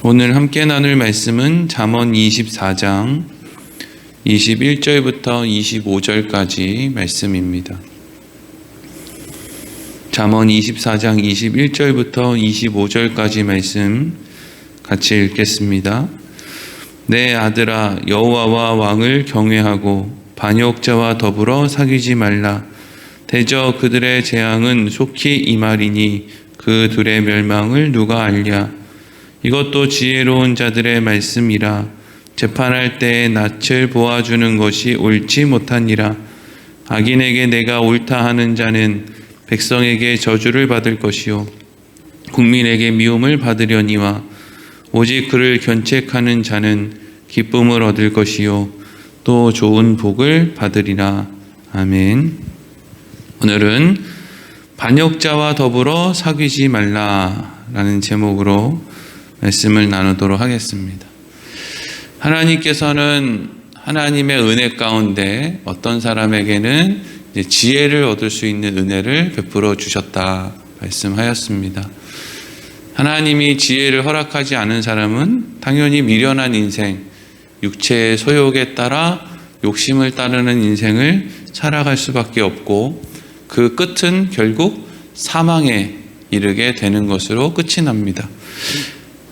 오늘 함께 나눌 말씀은 잠언 24장 21절부터 25절까지 말씀입니다. 잠언 24장 21절부터 25절까지 말씀 같이 읽겠습니다. 내 아들아, 여호와와 왕을 경외하고 반역자와 더불어 사귀지 말라. 대저 그들의 재앙은 속히 임하리니 그 둘의 멸망을 누가 알랴. 이것도 지혜로운 자들의 말씀이라. 재판할 때에 낯을 보아주는 것이 옳지 못하니라. 악인에게 내가 옳다 하는 자는 백성에게 저주를 받을 것이요 국민에게 미움을 받으려니와 오직 그를 견책하는 자는 기쁨을 얻을 것이요 또 좋은 복을 받으리라. 아멘. 오늘은 반역자와 더불어 사귀지 말라라는 제목으로 말씀을 나누도록 하겠습니다. 하나님께서는 하나님의 은혜 가운데 어떤 사람에게는 지혜를 얻을 수 있는 은혜를 베풀어 주셨다 말씀하였습니다. 하나님이 지혜를 허락하지 않은 사람은 당연히 미련한 인생, 육체의 소욕에 따라 욕심을 따르는 인생을 살아갈 수밖에 없고 그 끝은 결국 사망에 이르게 되는 것으로 끝이 납니다.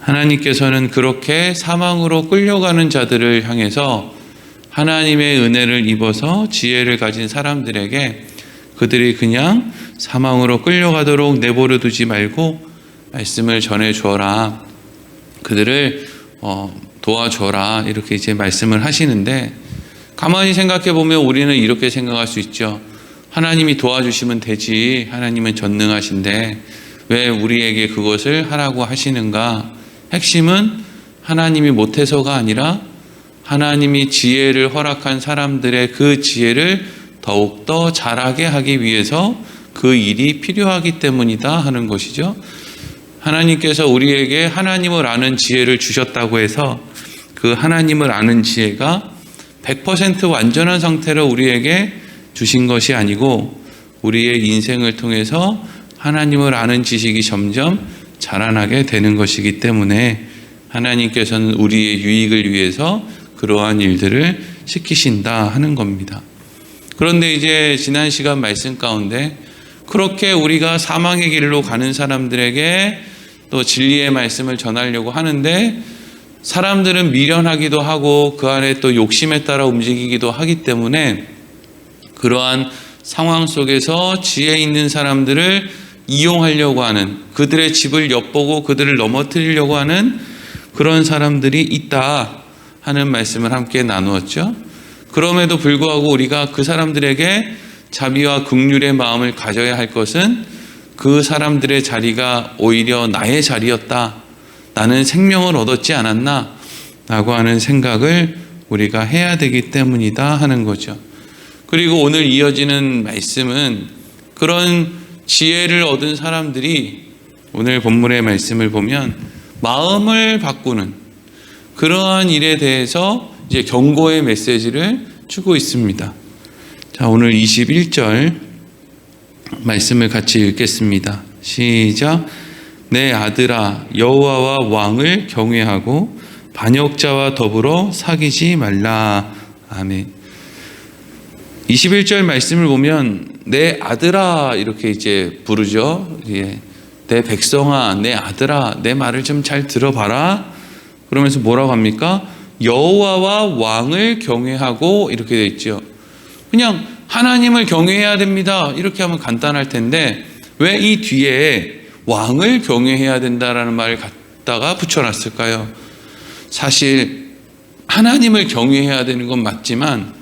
하나님께서는 그렇게 사망으로 끌려가는 자들을 향해서 하나님의 은혜를 입어서 지혜를 가진 사람들에게 그들이 그냥 사망으로 끌려가도록 내버려 두지 말고 말씀을 전해 주어라. 그들을 도와줘라. 이렇게 이제 말씀을 하시는데 가만히 생각해 보면 우리는 이렇게 생각할 수 있죠. 하나님이 도와주시면 되지. 하나님은 전능하신데 왜 우리에게 그것을 하라고 하시는가? 핵심은 하나님이 못해서가 아니라 하나님이 지혜를 허락한 사람들의 그 지혜를 더욱더 잘하게 하기 위해서 그 일이 필요하기 때문이다 하는 것이죠. 하나님께서 우리에게 하나님을 아는 지혜를 주셨다고 해서 그 하나님을 아는 지혜가 100% 완전한 상태로 우리에게 주신 것이 아니고 우리의 인생을 통해서 하나님을 아는 지식이 점점 자라나게 되는 것이기 때문에 하나님께서는 우리의 유익을 위해서 그러한 일들을 시키신다 하는 겁니다. 그런데 이제 지난 시간 말씀 가운데 그렇게 우리가 사망의 길로 가는 사람들에게 또 진리의 말씀을 전하려고 하는데 사람들은 미련하기도 하고 그 안에 또 욕심에 따라 움직이기도 하기 때문에 그러한 상황 속에서 지혜 있는 사람들을 이용하려고 하는, 그들의 집을 엿보고 그들을 넘어뜨리려고 하는 그런 사람들이 있다 하는 말씀을 함께 나누었죠. 그럼에도 불구하고 우리가 그 사람들에게 자비와 긍휼의 마음을 가져야 할 것은 그 사람들의 자리가 오히려 나의 자리였다. 나는 생명을 얻었지 않았나? 라고 하는 생각을 우리가 해야 되기 때문이다 하는 거죠. 그리고 오늘 이어지는 말씀은 그런 지혜를 얻은 사람들이 오늘 본문의 말씀을 보면 마음을 바꾸는 그러한 일에 대해서 이제 경고의 메시지를 주고 있습니다. 자, 오늘 21절 말씀을 같이 읽겠습니다. 시작. 내 아들아, 여호와와 왕을 경외하고 반역자와 더불어 사귀지 말라. 아멘. 21절 말씀을 보면 내 아들아 이렇게 이제 부르죠. 예. 내 백성아, 내 아들아, 내 말을 좀 잘 들어봐라. 그러면서 뭐라고 합니까? 여호와와 왕을 경외하고 이렇게 돼 있죠. 그냥 하나님을 경외해야 됩니다. 이렇게 하면 간단할 텐데 왜 이 뒤에 왕을 경외해야 된다라는 말을 갖다가 붙여놨을까요? 사실 하나님을 경외해야 되는 건 맞지만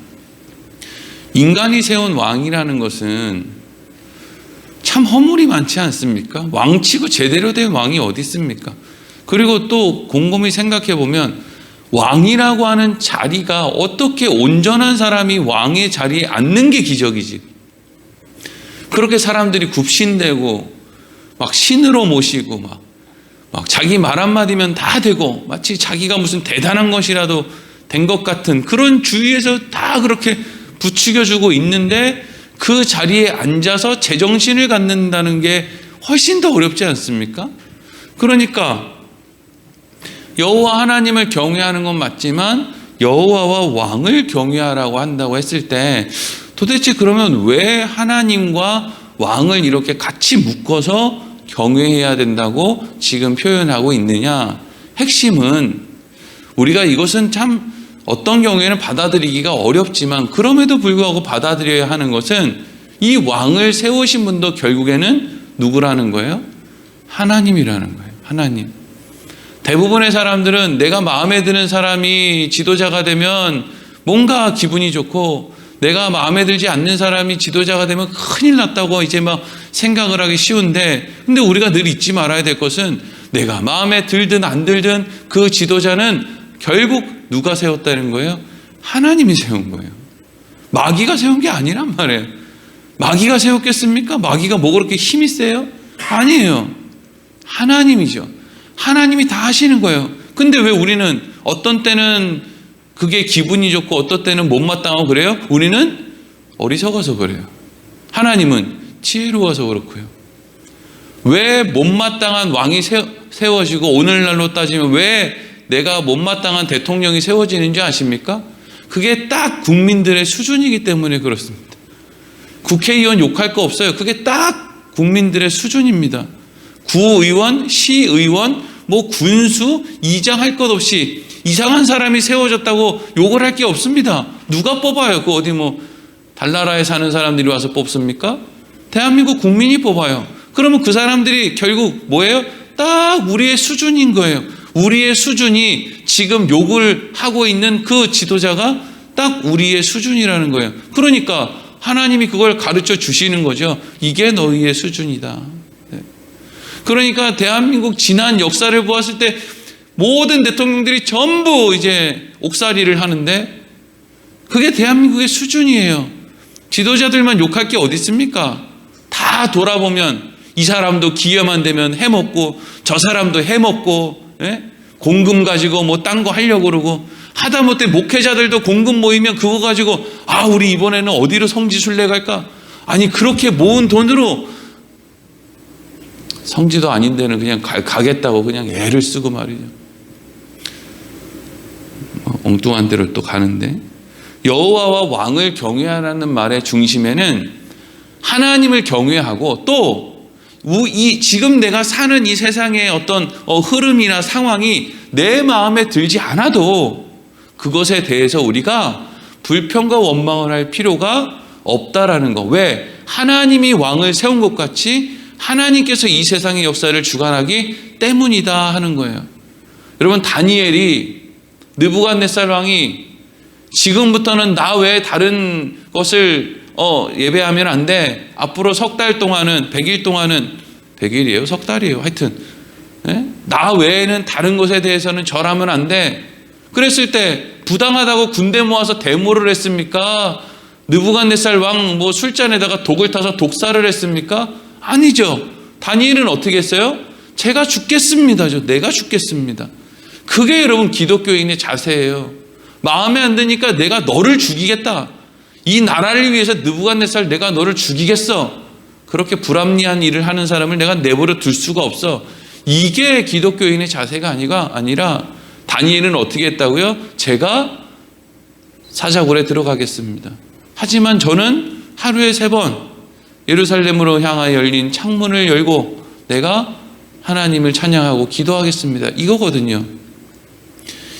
인간이 세운 왕이라는 것은 참 허물이 많지 않습니까? 왕치고 제대로 된 왕이 어디 있습니까? 그리고 또 곰곰이 생각해 보면 왕이라고 하는 자리가 어떻게 온전한 사람이 왕의 자리에 앉는 게 기적이지. 그렇게 사람들이 굽신대고 막 신으로 모시고 막 자기 말 한마디면 다 되고 마치 자기가 무슨 대단한 것이라도 된 것 같은 그런 주위에서 다 그렇게 부추겨주고 있는데 그 자리에 앉아서 제정신을 갖는다는 게 훨씬 더 어렵지 않습니까? 그러니까 여호와 하나님을 경외하는 건 맞지만 여호와와 왕을 경외하라고 한다고 했을 때 도대체 그러면 왜 하나님과 왕을 이렇게 같이 묶어서 경외해야 된다고 지금 표현하고 있느냐? 핵심은 우리가 이것은 참 어떤 경우에는 받아들이기가 어렵지만 그럼에도 불구하고 받아들여야 하는 것은 이 왕을 세우신 분도 결국에는 누구라는 거예요? 하나님이라는 거예요. 하나님. 대부분의 사람들은 내가 마음에 드는 사람이 지도자가 되면 뭔가 기분이 좋고 내가 마음에 들지 않는 사람이 지도자가 되면 큰일 났다고 이제 막 생각을 하기 쉬운데, 근데 우리가 늘 잊지 말아야 될 것은 내가 마음에 들든 안 들든 그 지도자는 결국 누가 세웠다는 거예요? 하나님이 세운 거예요. 마귀가 세운 게 아니란 말이에요. 마귀가 세웠겠습니까? 마귀가 뭐 그렇게 힘이 세요? 아니에요. 하나님이죠. 하나님이 다 하시는 거예요. 근데 왜 우리는 어떤 때는 그게 기분이 좋고 어떤 때는 못마땅하고 그래요? 우리는 어리석어서 그래요. 하나님은 지혜로워서 그렇고요. 왜 못마땅한 왕이 세워지고 오늘날로 따지면 왜 내가 못마땅한 대통령이 세워지는지 아십니까? 그게 딱 국민들의 수준이기 때문에 그렇습니다. 국회의원 욕할 거 없어요. 그게 딱 국민들의 수준입니다. 구의원, 시의원, 뭐 군수, 이장 할 것 없이 이상한 사람이 세워졌다고 욕을 할 게 없습니다. 누가 뽑아요? 그 어디 뭐 달나라에 사는 사람들이 와서 뽑습니까? 대한민국 국민이 뽑아요. 그러면 그 사람들이 결국 뭐예요? 딱 우리의 수준인 거예요. 우리의 수준이 지금 욕을 하고 있는 그 지도자가 딱 우리의 수준이라는 거예요. 그러니까 하나님이 그걸 가르쳐 주시는 거죠. 이게 너희의 수준이다. 그러니까 대한민국 지난 역사를 보았을 때 모든 대통령들이 전부 이제 옥살이를 하는데 그게 대한민국의 수준이에요. 지도자들만 욕할 게 어디 있습니까? 다 돌아보면 이 사람도 기회만 되면 해먹고 저 사람도 해먹고, 예? 공금 가지고 뭐 딴 거 하려고 그러고 하다못해 목회자들도 공금 모이면 그거 가지고 우리 이번에는 어디로 성지순례 갈까? 아니 그렇게 모은 돈으로 성지도 아닌 데는 그냥 가겠다고 그냥 애를 쓰고 말이죠. 엉뚱한 데로 또 가는데, 여호와와 왕을 경외하라는 말의 중심에는 하나님을 경외하고 또 지금 내가 사는 이 세상의 어떤 흐름이나 상황이 내 마음에 들지 않아도 그것에 대해서 우리가 불평과 원망을 할 필요가 없다라는 거. 왜? 하나님이 왕을 세운 것 같이 하나님께서 이 세상의 역사를 주관하기 때문이다 하는 거예요. 여러분, 다니엘이 느부갓네살 왕이 지금부터는 나 외에 다른 것을 예배하면 안 돼. 앞으로 석 달 동안은 100일 동안은 100일이에요? 석 달이에요. 하여튼 나 외에는 다른 것에 대해서는 절하면 안 돼. 그랬을 때 부당하다고 군대 모아서 데모를 했습니까? 느부갓네살 왕 뭐 술잔에다가 독을 타서 독살을 했습니까? 아니죠. 다니엘은 어떻게 했어요? 제가 죽겠습니다. 내가 죽겠습니다. 그게 여러분 기독교인의 자세예요. 마음에 안 드니까 내가 너를 죽이겠다. 이 나라를 위해서 느부갓네살 내가 너를 죽이겠어. 그렇게 불합리한 일을 하는 사람을 내가 내버려 둘 수가 없어. 이게 기독교인의 자세가 아니라 다니엘은 어떻게 했다고요? 제가 사자굴에 들어가겠습니다. 하지만 저는 하루에 3번 예루살렘으로 향하여 열린 창문을 열고 내가 하나님을 찬양하고 기도하겠습니다. 이거거든요.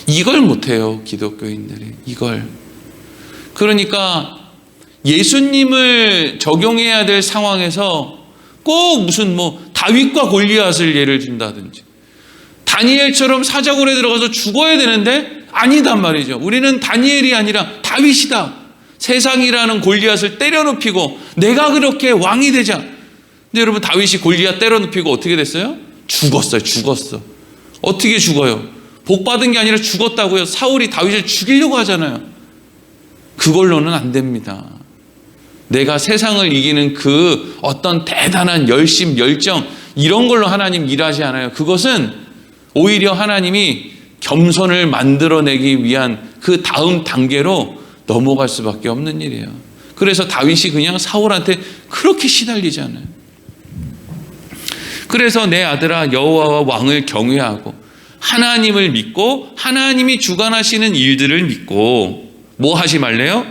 이걸 못해요, 기독교인들이. 이걸. 그러니까 예수님을 적용해야 될 상황에서 꼭 무슨 다윗과 골리앗을 예를 든다든지 다니엘처럼 사자굴에 들어가서 죽어야 되는데 아니단 말이죠. 우리는 다니엘이 아니라 다윗이다. 세상이라는 골리앗을 때려눕히고 내가 그렇게 왕이 되자. 근데 여러분, 다윗이 골리앗 때려눕히고 어떻게 됐어요? 죽었어. 어떻게 죽어요? 복 받은 게 아니라 죽었다고요. 사울이 다윗을 죽이려고 하잖아요. 그걸로는 안 됩니다. 내가 세상을 이기는 그 어떤 대단한 열심, 열정 이런 걸로 하나님 일하지 않아요. 그것은 오히려 하나님이 겸손을 만들어내기 위한 그 다음 단계로 넘어갈 수밖에 없는 일이에요. 그래서 다윗이 그냥 사울한테 그렇게 시달리잖아요. 그래서 내 아들아 여호와와 왕을 경외하고 하나님을 믿고 하나님이 주관하시는 일들을 믿고 뭐 하지 말래요?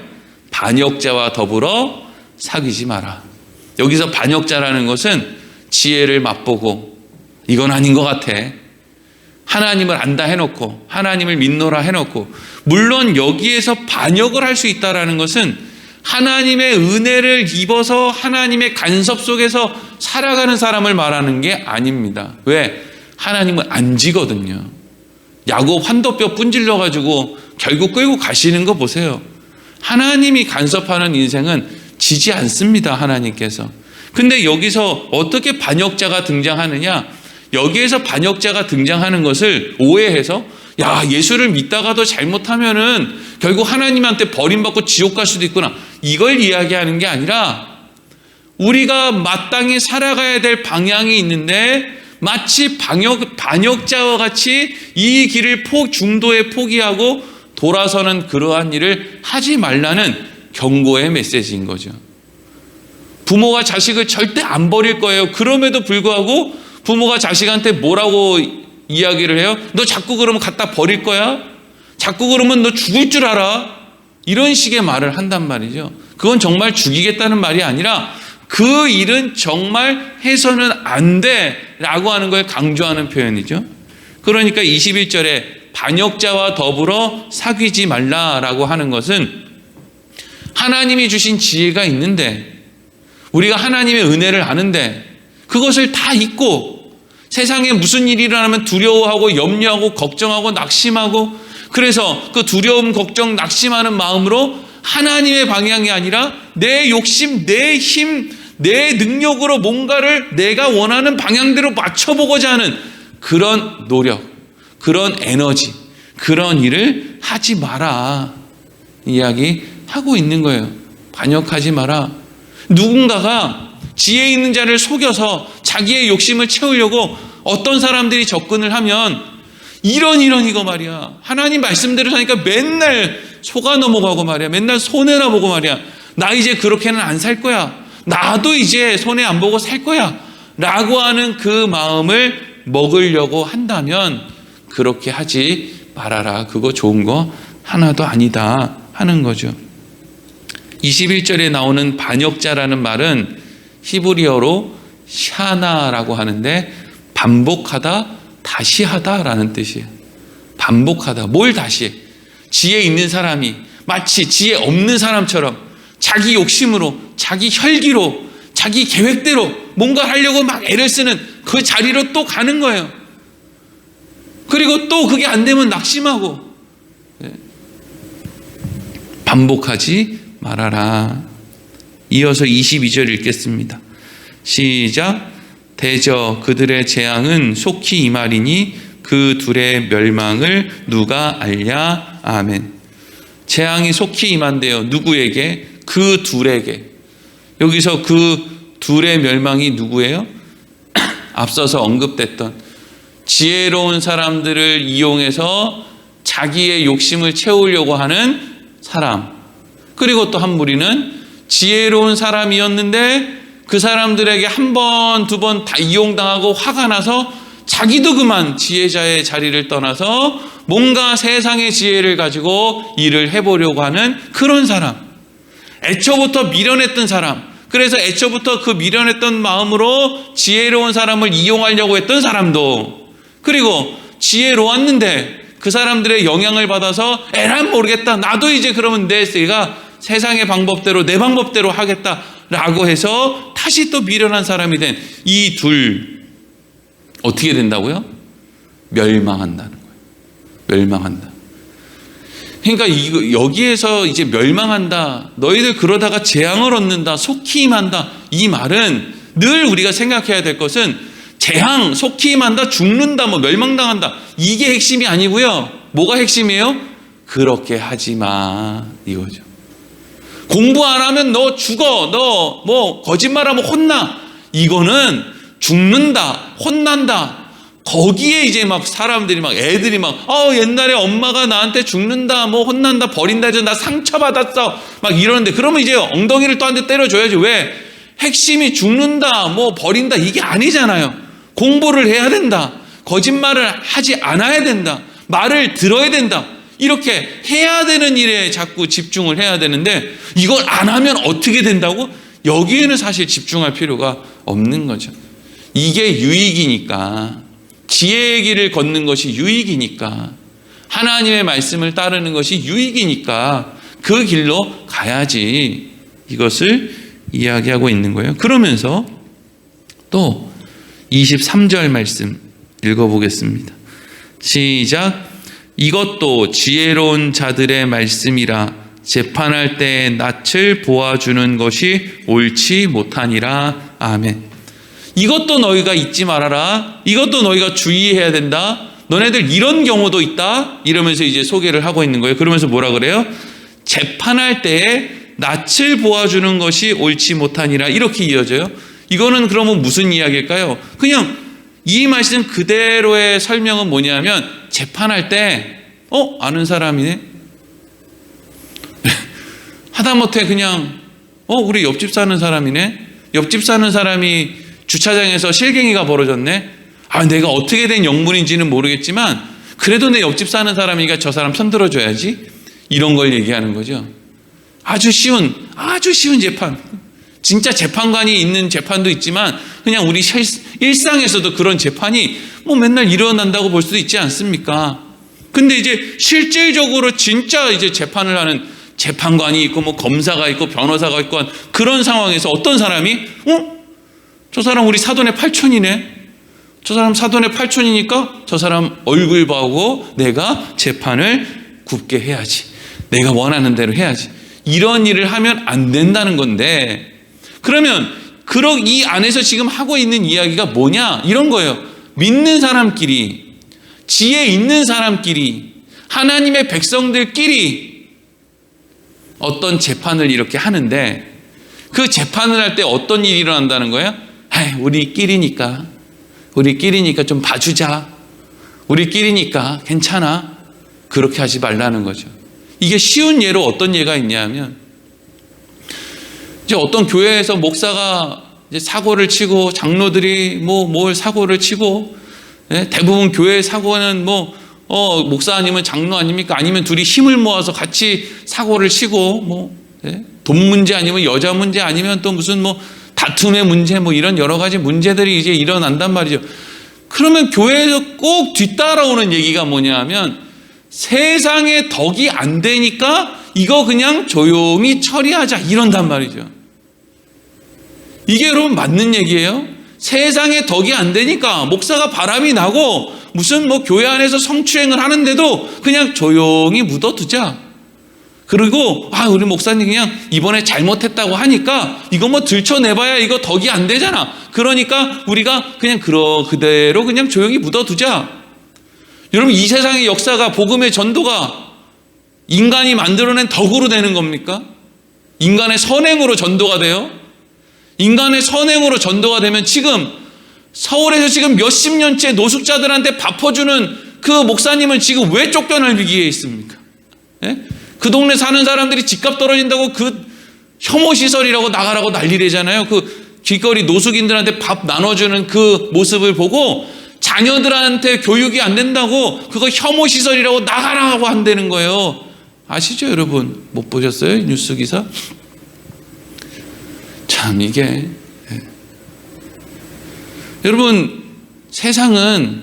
반역자와 더불어 사귀지 마라. 여기서 반역자라는 것은 지혜를 맛보고 이건 아닌 것 같아. 하나님을 안다 해놓고 하나님을 믿노라 해놓고, 물론 여기에서 반역을 할 수 있다라는 것은 하나님의 은혜를 입어서 하나님의 간섭 속에서 살아가는 사람을 말하는 게 아닙니다. 왜? 하나님은 안 지거든요. 야곱 환도뼈 분질러가지고 결국 끌고 가시는 거 보세요. 하나님이 간섭하는 인생은 지지 않습니다. 하나님께서. 근데 여기서 어떻게 반역자가 등장하느냐? 여기에서 반역자가 등장하는 것을 오해해서 야, 예수를 믿다가도 잘못하면은 결국 하나님한테 버림받고 지옥 갈 수도 있구나, 이걸 이야기하는 게 아니라 우리가 마땅히 살아가야 될 방향이 있는데 마치 반역자와 같이 이 길을 중도에 포기하고 돌아서는 그러한 일을 하지 말라는 경고의 메시지인 거죠. 부모가 자식을 절대 안 버릴 거예요. 그럼에도 불구하고 부모가 자식한테 뭐라고 이야기를 해요? 너 자꾸 그러면 갖다 버릴 거야? 자꾸 그러면 너 죽을 줄 알아? 이런 식의 말을 한단 말이죠. 그건 정말 죽이겠다는 말이 아니라 그 일은 정말 해서는 안 돼 라고 하는 걸 강조하는 표현이죠. 그러니까 21절에 반역자와 더불어 사귀지 말라라고 하는 것은 하나님이 주신 지혜가 있는데, 우리가 하나님의 은혜를 아는데 그것을 다 잊고 세상에 무슨 일이 일어나면 두려워하고 염려하고 걱정하고 낙심하고, 그래서 그 두려움, 걱정, 낙심하는 마음으로 하나님의 방향이 아니라 내 욕심, 내 힘, 내 능력으로 뭔가를 내가 원하는 방향대로 맞춰보고자 하는 그런 노력, 그런 에너지, 그런 일을 하지 마라 이야기하고 있는 거예요. 반역하지 마라. 누군가가 지혜 있는 자를 속여서 자기의 욕심을 채우려고 어떤 사람들이 접근을 하면 이런 이거 말이야, 하나님 말씀대로 사니까 맨날 속아 넘어가고 말이야, 맨날 손해나 보고 말이야, 나 이제 그렇게는 안 살 거야, 나도 이제 손해 안 보고 살 거야 라고 하는 그 마음을 먹으려고 한다면 그렇게 하지 말아라. 그거 좋은 거 하나도 아니다 하는 거죠. 21절에 나오는 반역자라는 말은 히브리어로 샤나라고 하는데 반복하다, 다시 하다라는 뜻이에요. 반복하다. 뭘 다시 해? 지혜 있는 사람이 마치 지혜 없는 사람처럼 자기 욕심으로, 자기 혈기로, 자기 계획대로 뭔가 하려고 막 애를 쓰는 그 자리로 또 가는 거예요. 그리고 또 그게 안 되면 낙심하고. 반복하지 말아라. 이어서 22절 읽겠습니다. 시작. 대저 그들의 재앙은 속히 임하리니 그 둘의 멸망을 누가 알랴. 아멘. 재앙이 속히 임한대요. 누구에게? 그 둘에게. 여기서 그 둘의 멸망이 누구예요? 앞서서 언급됐던 지혜로운 사람들을 이용해서 자기의 욕심을 채우려고 하는 사람, 그리고 또 한 무리는 지혜로운 사람이었는데 그 사람들에게 한 번, 두 번 다 이용당하고 화가 나서 자기도 그만 지혜자의 자리를 떠나서 뭔가 세상의 지혜를 가지고 일을 해보려고 하는 그런 사람, 애초부터 미련했던 사람, 그래서 애초부터 그 미련했던 마음으로 지혜로운 사람을 이용하려고 했던 사람도, 그리고 지혜로웠는데 그 사람들의 영향을 받아서 에란 모르겠다, 나도 이제 그러면 내가 세상의 방법대로 내 방법대로 하겠다라고 해서 다시 또 미련한 사람이 된 이 둘 어떻게 된다고요? 멸망한다는 거예요. 멸망한다. 그러니까 여기에서 이제 멸망한다, 너희들 그러다가 재앙을 얻는다, 속히 임한다, 이 말은 늘 우리가 생각해야 될 것은 재앙, 속히 임한다, 죽는다, 뭐 멸망당한다, 이게 핵심이 아니고요. 뭐가 핵심이에요? 그렇게 하지 마 이거죠. 공부 안 하면 너 죽어, 너 뭐 거짓말하면 혼나, 이거는 죽는다, 혼난다, 거기에 이제 막 사람들이 막 애들이 막 옛날에 엄마가 나한테 죽는다, 뭐 혼난다, 버린다 해서 나 상처받았어 막 이러는데, 그러면 이제 엉덩이를 또 한 대 때려줘야지. 왜? 핵심이 죽는다, 뭐 버린다, 이게 아니잖아요. 공부를 해야 된다, 거짓말을 하지 않아야 된다. 말을 들어야 된다. 이렇게 해야 되는 일에 자꾸 집중을 해야 되는데 이걸 안 하면 어떻게 된다고? 여기에는 사실 집중할 필요가 없는 거죠. 이게 유익이니까, 지혜의 길을 걷는 것이 유익이니까, 하나님의 말씀을 따르는 것이 유익이니까 그 길로 가야지, 이것을 이야기하고 있는 거예요. 그러면서 또 23절 말씀 읽어보겠습니다. 시작. 이것도 지혜로운 자들의 말씀이라 재판할 때의 낯을 보아주는 것이 옳지 못하니라. 아멘. 이것도 너희가 잊지 말아라. 이것도 너희가 주의해야 된다. 너네들 이런 경우도 있다. 이러면서 이제 소개를 하고 있는 거예요. 그러면서 뭐라 그래요? 재판할 때에 낯을 보아주는 것이 옳지 못하니라. 이렇게 이어져요. 이거는 그러면 무슨 이야기일까요? 그냥 이 말씀 그대로의 설명은 뭐냐면, 재판할 때 아는 사람이네. 하다못해 그냥 우리 옆집 사는 사람이네. 옆집 사는 사람이 주차장에서 실갱이가 벌어졌네. 내가 어떻게 된 영문인지는 모르겠지만 그래도 내 옆집 사는 사람이니까 저 사람 편들어줘야지. 이런 걸 얘기하는 거죠. 아주 쉬운 재판. 진짜 재판관이 있는 재판도 있지만 그냥 우리 일상에서도 그런 재판이 맨날 일어난다고 볼 수도 있지 않습니까? 근데 이제 실질적으로 진짜 이제 재판을 하는 재판관이 있고 검사가 있고 변호사가 있고 그런 상황에서 어떤 사람이 저 사람 우리 사돈의 팔촌이네. 저 사람 사돈의 팔촌이니까 저 사람 얼굴 보고 내가 재판을 굽게 해야지. 내가 원하는 대로 해야지. 이런 일을 하면 안 된다는 건데, 그러면 이 안에서 지금 하고 있는 이야기가 뭐냐? 이런 거예요. 믿는 사람끼리, 지혜 있는 사람끼리, 하나님의 백성들끼리 어떤 재판을 이렇게 하는데, 그 재판을 할 때 어떤 일이 일어난다는 거예요? 우리끼리니까 좀 봐주자. 우리끼리니까 괜찮아. 그렇게 하지 말라는 거죠. 이게 쉬운 예로 어떤 예가 있냐면, 이제 어떤 교회에서 목사가 이제 사고를 치고 장로들이 뭘 사고를 치고, 대부분 교회 사고는 목사 아니면 장로 아닙니까? 아니면 둘이 힘을 모아서 같이 사고를 치고 돈 문제 아니면 여자 문제 아니면 또 무슨 다툼의 문제 이런 여러 가지 문제들이 이제 일어난단 말이죠. 그러면 교회에서 꼭 뒤따라오는 얘기가 뭐냐 하면, 세상에 덕이 안 되니까 이거 그냥 조용히 처리하자, 이런단 말이죠. 이게 여러분 맞는 얘기예요? 세상에 덕이 안 되니까 목사가 바람이 나고 무슨 교회 안에서 성추행을 하는데도 그냥 조용히 묻어두자. 그리고 우리 목사님 그냥 이번에 잘못했다고 하니까 이거 들춰내봐야 이거 덕이 안 되잖아. 그러니까 우리가 그냥 그대로 그냥 조용히 묻어두자. 여러분, 이 세상의 역사가, 복음의 전도가 인간이 만들어낸 덕으로 되는 겁니까? 인간의 선행으로 전도가 돼요? 인간의 선행으로 전도가 되면 지금 서울에서 지금 몇십 년째 노숙자들한테 밥 퍼주는 그 목사님은 지금 왜 쫓겨날 위기에 있습니까? 그 동네 사는 사람들이 집값 떨어진다고 그 혐오시설이라고 나가라고 난리래잖아요. 그 길거리 노숙인들한테 밥 나눠주는 그 모습을 보고 자녀들한테 교육이 안 된다고 그거 혐오시설이라고 나가라고 한다는 거예요. 아시죠, 여러분? 못 보셨어요? 뉴스 기사? 참 이게 여러분, 세상은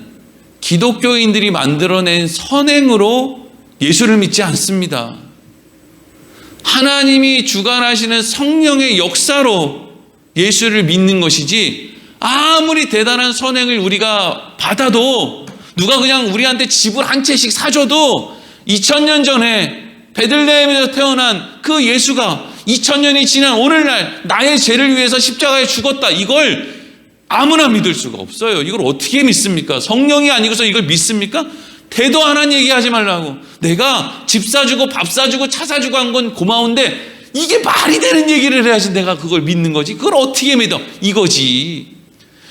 기독교인들이 만들어낸 선행으로 예수를 믿지 않습니다. 하나님이 주관하시는 성령의 역사로 예수를 믿는 것이지, 아무리 대단한 선행을 우리가 받아도, 누가 그냥 우리한테 집을 한 채씩 사줘도 2000년 전에 베들레헴에서 태어난 그 예수가 2000년이 지난 오늘날 나의 죄를 위해서 십자가에 죽었다, 이걸 아무나 믿을 수가 없어요. 이걸 어떻게 믿습니까? 성령이 아니고서 이걸 믿습니까? 대도 안 한 얘기하지 말라고. 내가 집 사주고 밥 사주고 차 사주고 한 건 고마운데 이게 말이 되는 얘기를 해야지 내가 그걸 믿는 거지. 그걸 어떻게 믿어? 이거지.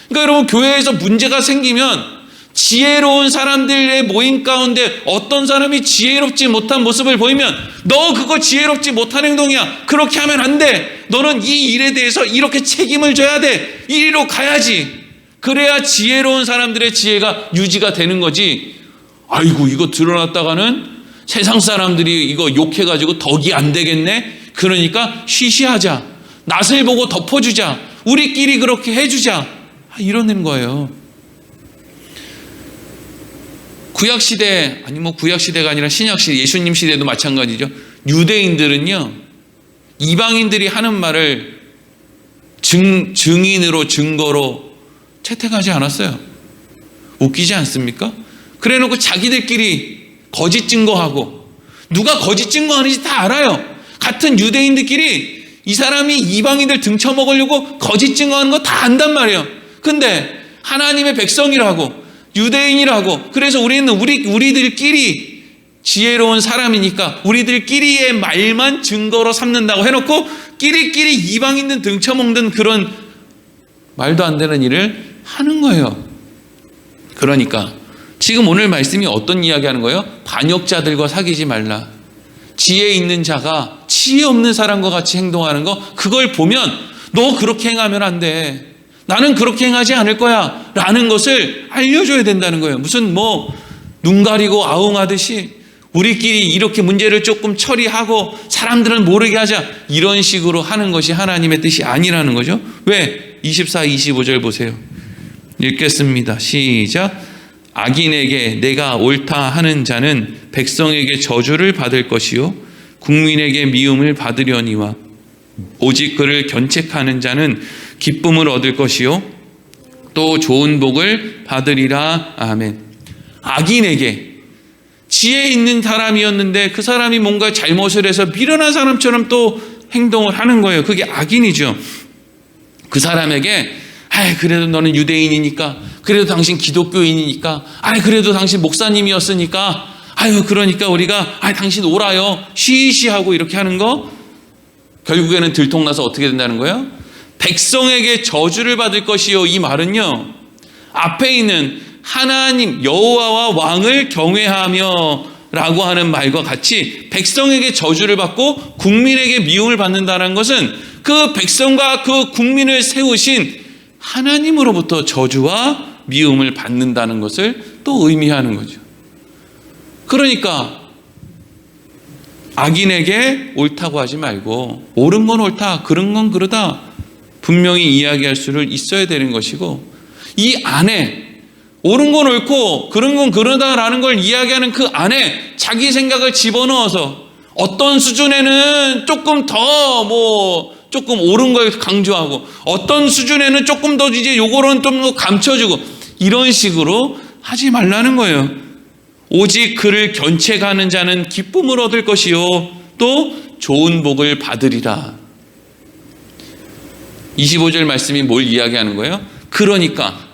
그러니까 여러분, 교회에서 문제가 생기면 지혜로운 사람들의 모임 가운데 어떤 사람이 지혜롭지 못한 모습을 보이면, 너 그거 지혜롭지 못한 행동이야, 그렇게 하면 안 돼, 너는 이 일에 대해서 이렇게 책임을 져야 돼, 이리로 가야지, 그래야 지혜로운 사람들의 지혜가 유지가 되는 거지. 아이고 이거 드러났다가는 세상 사람들이 이거 욕해가지고 덕이 안 되겠네. 그러니까 쉬쉬하자. 낯을 보고 덮어주자. 우리끼리 그렇게 해주자. 이러는 거예요. 구약시대, 아니 뭐 구약시대가 아니라 신약시대, 예수님 시대도 마찬가지죠. 유대인들은요, 이방인들이 하는 말을 증인으로 증거로 채택하지 않았어요. 웃기지 않습니까? 그래 놓고 자기들끼리 거짓 증거하고, 누가 거짓 증거하는지 다 알아요. 같은 유대인들끼리 이 사람이 이방인들 등쳐먹으려고 거짓 증거하는 거 다 안단 말이에요. 근데 하나님의 백성이라고, 유대인이라고, 그래서 우리들끼리 지혜로운 사람이니까 우리들끼리의 말만 증거로 삼는다고 해놓고 끼리끼리 이방인들 등쳐먹는 그런 말도 안 되는 일을 하는 거예요. 그러니까 지금 오늘 말씀이 어떤 이야기 하는 거예요? 반역자들과 사귀지 말라. 지혜 있는 자가 지혜 없는 사람과 같이 행동하는 거, 그걸 보면 너 그렇게 행하면 안 돼. 나는 그렇게 행하지 않을 거야. 라는 것을 알려줘야 된다는 거예요. 무슨 눈 가리고 아웅하듯이 우리끼리 이렇게 문제를 조금 처리하고 사람들은 모르게 하자. 이런 식으로 하는 것이 하나님의 뜻이 아니라는 거죠. 왜? 24, 25절 보세요. 읽겠습니다. 시작. 악인에게 내가 옳다 하는 자는 백성에게 저주를 받을 것이요 국민에게 미움을 받으려니와 오직 그를 견책하는 자는 기쁨을 얻을 것이요 또 좋은 복을 받으리라. 아멘. 악인에게, 지혜 있는 사람이었는데 그 사람이 뭔가 잘못을 해서 미련한 사람처럼 또 행동을 하는 거예요. 그게 악인이죠. 그 사람에게 그래도 너는 유대인이니까, 그래도 당신 기독교인이니까, 그래도 당신 목사님이었으니까, 그러니까 우리가 당신 오라요. 쉬쉬하고 이렇게 하는 거, 결국에는 들통나서 어떻게 된다는 거예요? 백성에게 저주를 받을 것이요. 이 말은요, 앞에 있는 하나님 여호와와 왕을 경외하며 라고 하는 말과 같이 백성에게 저주를 받고 국민에게 미움을 받는다는 것은 그 백성과 그 국민을 세우신 하나님으로부터 저주와 미움을 받는다는 것을 또 의미하는 거죠. 그러니까 악인에게 옳다고 하지 말고 옳은 건 옳다, 그런 건 그러다 분명히 이야기할 수를 있어야 되는 것이고, 이 안에 옳은 건 옳고 그런 건 그러다라는 걸 이야기하는 그 안에 자기 생각을 집어넣어서 어떤 수준에는 조금 더 조금 옳은 걸 강조하고 어떤 수준에는 조금 더 이제 요거는 좀 더 감춰주고 이런 식으로 하지 말라는 거예요. 오직 그를 견책하는 자는 기쁨을 얻을 것이요 또 좋은 복을 받으리라. 25절 말씀이 뭘 이야기하는 거예요? 그러니까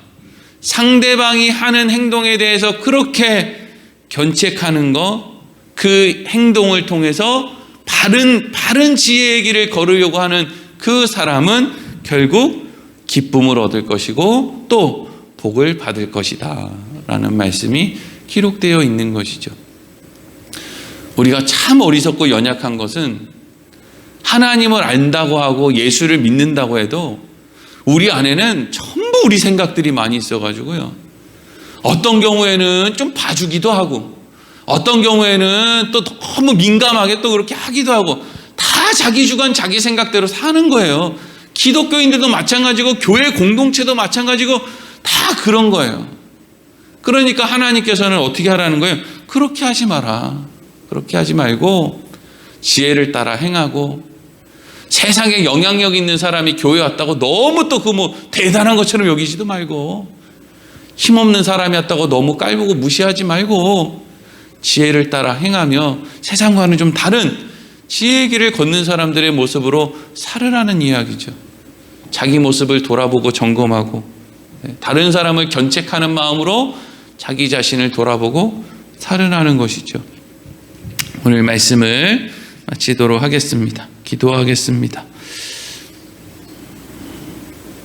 상대방이 하는 행동에 대해서 그렇게 견책하는 거, 그 행동을 통해서 바른 지혜의 길을 걸으려고 하는 그 사람은 결국 기쁨을 얻을 것이고 또 복을 받을 것이다 라는 말씀이 기록되어 있는 것이죠. 우리가 참 어리석고 연약한 것은 하나님을 안다고 하고 예수를 믿는다고 해도 우리 안에는 전부 우리 생각들이 많이 있어가지고요. 어떤 경우에는 좀 봐주기도 하고 어떤 경우에는 또 너무 민감하게 또 그렇게 하기도 하고 다 자기 주관 자기 생각대로 사는 거예요. 기독교인들도 마찬가지고 교회 공동체도 마찬가지고 다 그런 거예요. 그러니까 하나님께서는 어떻게 하라는 거예요? 그렇게 하지 마라. 그렇게 하지 말고 지혜를 따라 행하고, 세상에 영향력 있는 사람이 교회 왔다고 너무 또 대단한 것처럼 여기지도 말고, 힘없는 사람이 왔다고 너무 깔보고 무시하지 말고 지혜를 따라 행하며 세상과는 좀 다른 지혜의 길을 걷는 사람들의 모습으로 살으라는 이야기죠. 자기 모습을 돌아보고 점검하고 다른 사람을 견책하는 마음으로 자기 자신을 돌아보고 살으라는 것이죠. 오늘 말씀을 마치도록 하겠습니다. 기도하겠습니다.